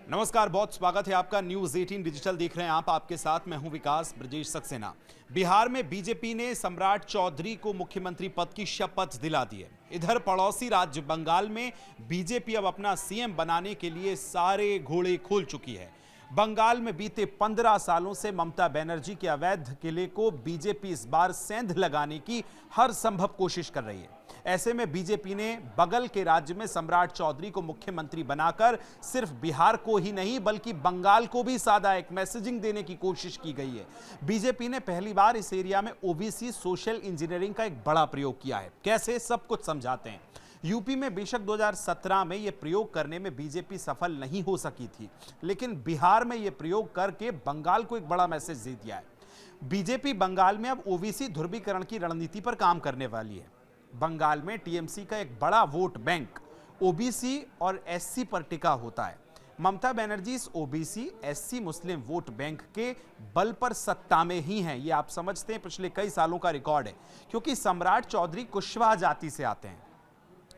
नमस्कार, बहुत स्वागत है आपका। न्यूज 18 डिजिटल देख रहे हैं आप। आपके साथ मैं हूं विकास ब्रजेश सक्सेना। बिहार में बीजेपी ने सम्राट चौधरी को मुख्यमंत्री पद की शपथ दिला दी है। इधर पड़ोसी राज्य बंगाल में बीजेपी अब अपना सीएम बनाने के लिए सारे घोड़े खोल चुकी है। बंगाल में बीते 15 सालों से ममता बनर्जी के अवैध किले को बीजेपी इस बार सेंध लगाने की हर संभव कोशिश कर रही है। ऐसे में बीजेपी ने बगल के राज्य में सम्राट चौधरी को मुख्यमंत्री बनाकर सिर्फ बिहार को ही नहीं बल्कि बंगाल को भी सादा एक मैसेजिंग देने की कोशिश की गई है। बीजेपी ने पहली बार इस एरिया में ओबीसी सोशल इंजीनियरिंग का एक बड़ा प्रयोग किया है। कैसे, सब कुछ समझाते हैं। यूपी में बेशक 2017 में यह प्रयोग करने में बीजेपी सफल नहीं हो सकी थी, लेकिन बिहार में यह प्रयोग करके बंगाल को एक बड़ा मैसेज दे दिया है। बीजेपी बंगाल में अब ओबीसी ध्रुवीकरण की रणनीति पर काम करने वाली है। बंगाल में टीएमसी का एक बड़ा वोट बैंक ओबीसी और एससी पर टिका होता है। ममता बनर्जी इस ओबीसी एससी मुस्लिम वोट बैंक के बल पर सत्ता में ही हैं। ये आप समझते हैं, पिछले कई सालों का रिकॉर्ड है, क्योंकि सम्राट चौधरी कुशवाहा जाति से आते हैं।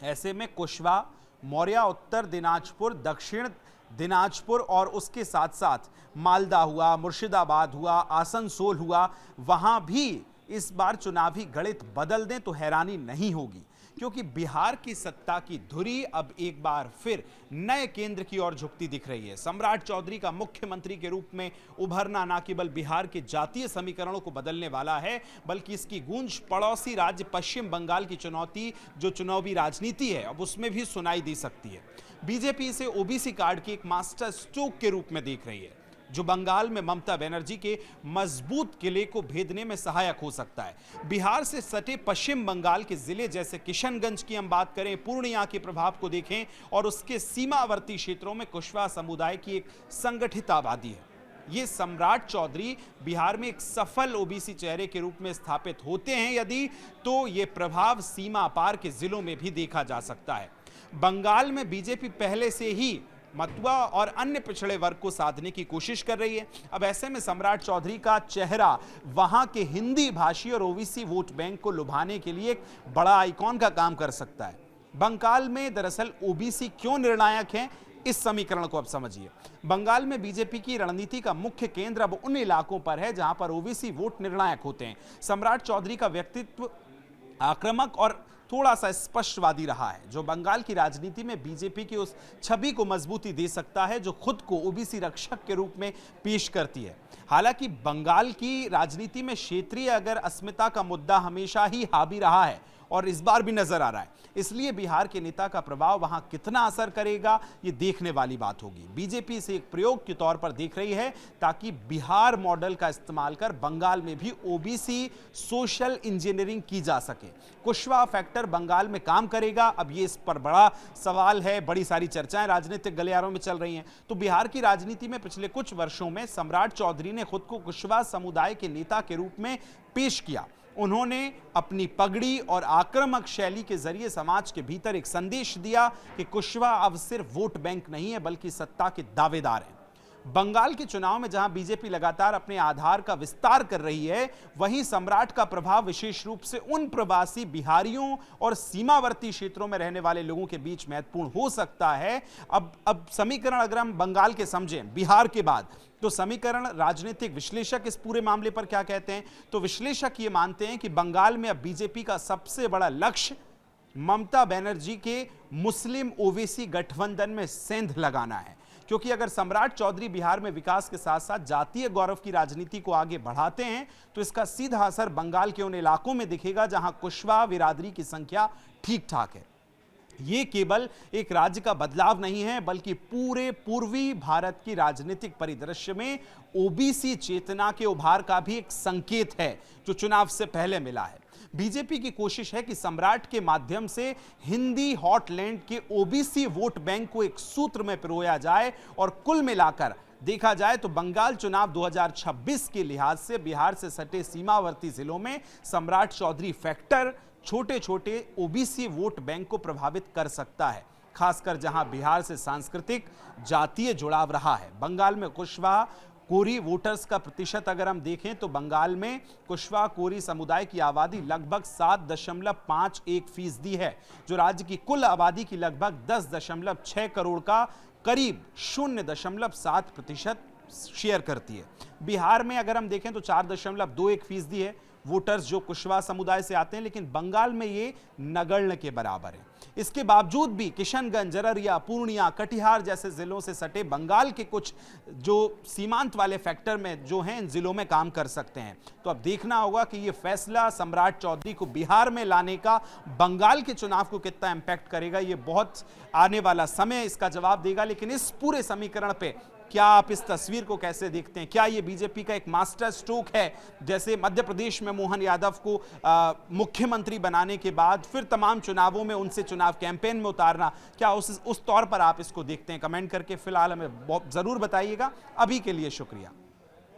ऐसे में कुशवाहा, मौर्य, उत्तर दिनाजपुर, दक्षिण दिनाजपुर और उसके साथ साथ मालदा हुआ, मुर्शिदाबाद हुआ, आसनसोल हुआ, वहां भी इस बार चुनावी गणित बदल दें तो हैरानी नहीं होगी, क्योंकि बिहार की सत्ता की धुरी अब एक बार फिर नए केंद्र की ओर झुकती दिख रही है। सम्राट चौधरी का मुख्यमंत्री के रूप में उभरना न केवल बिहार के जातीय समीकरणों को बदलने वाला है, बल्कि इसकी गूंज पड़ोसी राज्य पश्चिम बंगाल की चुनौती, जो चुनावी राजनीति है, अब उसमें भी सुनाई दे सकती है। बीजेपी इसे ओबीसी कार्ड की एक मास्टर स्ट्रोक के रूप में देख रही है, जो बंगाल में ममता बनर्जी के मजबूत किले को भेदने में सहायक हो सकता है। बिहार से सटे पश्चिम बंगाल के जिले जैसे किशनगंज की हम बात करें, पूर्णिया के प्रभाव को देखें, और उसके सीमावर्ती क्षेत्रों में कुशवाहा समुदाय की एक संगठित आबादी है। ये सम्राट चौधरी बिहार में एक सफल ओबीसी चेहरे के रूप में स्थापित होते हैं यदि, तो ये प्रभाव सीमा पार के जिलों में भी देखा जा सकता है। बंगाल में बीजेपी पहले से ही मतुआ और अन्य पिछड़े वर्ग को साधने की कोशिश कर रही है। अब ऐसे में सम्राट चौधरी का चेहरा वहां के हिंदी भाषी और ओबीसी वोट बैंक को लुभाने के लिए एक बड़ा आइकॉन का काम कर सकता है। बंगाल में दरअसल ओबीसी क्यों निर्णायक हैं, इस समीकरण को अब समझिए। बंगाल में बीजेपी की रणनीति का मुख्य केंद्र अब उन इलाकों पर है जहां पर ओबीसी वोट निर्णायक होते हैं। सम्राट चौधरी का व्यक्तित्व आक्रामक और थोड़ा सा स्पष्टवादी रहा है, जो बंगाल की राजनीति में बीजेपी की उस छवि को मजबूती दे सकता है जो खुद को ओबीसी रक्षक के रूप में पेश करती है। हालांकि बंगाल की राजनीति में क्षेत्रीय अगर अस्मिता का मुद्दा हमेशा ही हावी रहा है और इस बार भी नजर आ रहा है, इसलिए बिहार के नेता का प्रभाव वहां कितना असर करेगा, ये देखने वाली बात होगी। बीजेपी इसे एक प्रयोग के तौर पर देख रही है ताकि बिहार मॉडल का इस्तेमाल कर बंगाल में भी ओबीसी सोशल इंजीनियरिंग की जा सके। कुशवाहा फैक्टर बंगाल में काम करेगा, अब ये इस पर बड़ा सवाल है, बड़ी सारी चर्चाएं राजनीतिक गलियारों में चल रही हैं। तो बिहार की राजनीति में पिछले कुछ वर्षों में सम्राट चौधरी ने खुद को कुशवाहा समुदाय के नेता के रूप में पेश किया। उन्होंने अपनी पगड़ी और आक्रामक शैली के जरिए समाज के भीतर एक संदेश दिया कि कुशवाहा अब सिर्फ वोट बैंक नहीं है बल्कि सत्ता के दावेदार हैं। बंगाल के चुनाव में जहां बीजेपी लगातार अपने आधार का विस्तार कर रही है, वहीं सम्राट का प्रभाव विशेष रूप से उन प्रवासी बिहारियों और सीमावर्ती क्षेत्रों में रहने वाले लोगों के बीच महत्वपूर्ण हो सकता है। अब समीकरण अगर हम बंगाल के समझें बिहार के बाद, तो समीकरण राजनीतिक विश्लेषक इस पूरे मामले पर क्या कहते हैं, तो विश्लेषक ये मानते हैं कि बंगाल में अब बीजेपी का सबसे बड़ा लक्ष्य ममता बनर्जी के मुस्लिम ओबीसी गठबंधन में सेंध लगाना है। क्योंकि अगर सम्राट चौधरी बिहार में विकास के साथ साथ जातीय गौरव की राजनीति को आगे बढ़ाते हैं, तो इसका सीधा असर बंगाल के उन इलाकों में दिखेगा जहां कुशवाहा बिरादरी की संख्या ठीक ठाक है। ये केवल एक राज्य का बदलाव नहीं है, बल्कि पूरे पूर्वी भारत की राजनीतिक परिदृश्य में ओबीसी चेतना के उभार का भी एक संकेत है, जो चुनाव से पहले मिला है। बीजेपी की कोशिश है कि सम्राट के माध्यम से हिंदी हॉटलैंड के ओबीसी वोट बैंक को एक सूत्र में पिरोया जाए, और कुल मिलाकर देखा जाए तो बंगाल चुनाव 2026 के लिहाज से बिहार से सटे सीमावर्ती जिलों में सम्राट चौधरी फैक्टर छोटे छोटे ओबीसी वोट बैंक को प्रभावित कर सकता है, खासकर जहां बिहार से सांस्कृतिक जातीय जुड़ाव रहा है। बंगाल में कुशवाहा कोरी वोटर्स का प्रतिशत अगर हम देखें तो बंगाल में कुशवाहा कोरी समुदाय की आबादी लगभग 7.51% है, जो राज्य की कुल आबादी की लगभग 10.6 करोड़ का करीब 0.7% शेयर करती है। बिहार में अगर हम देखें तो 4.21% है वोटर्स जो कुशवाहा समुदाय से आते हैं, लेकिन बंगाल में ये नगण्य के बराबर है। इसके बावजूद भी किशनगंज, अररिया, पूर्णिया, कटिहार जैसे जिलों से सटे बंगाल के कुछ जो सीमांत वाले फैक्टर में जो हैं इन जिलों में काम कर सकते हैं। तो अब देखना होगा कि ये फैसला सम्राट चौधरी को बिहार में लाने का बंगाल के चुनाव को कितना इंपैक्ट करेगा, ये बहुत आने वाला समय इसका जवाब देगा। लेकिन इस पूरे समीकरण पे क्या आप इस तस्वीर को कैसे देखते हैं? क्या ये बीजेपी का एक मास्टर स्ट्रोक है, जैसे मध्य प्रदेश में मोहन यादव को मुख्यमंत्री बनाने के बाद फिर तमाम चुनावों में उनसे चुनाव कैंपेन में उतारना, क्या उस तौर पर आप इसको देखते हैं? कमेंट करके फिलहाल हमें जरूर बताइएगा। अभी के लिए शुक्रिया।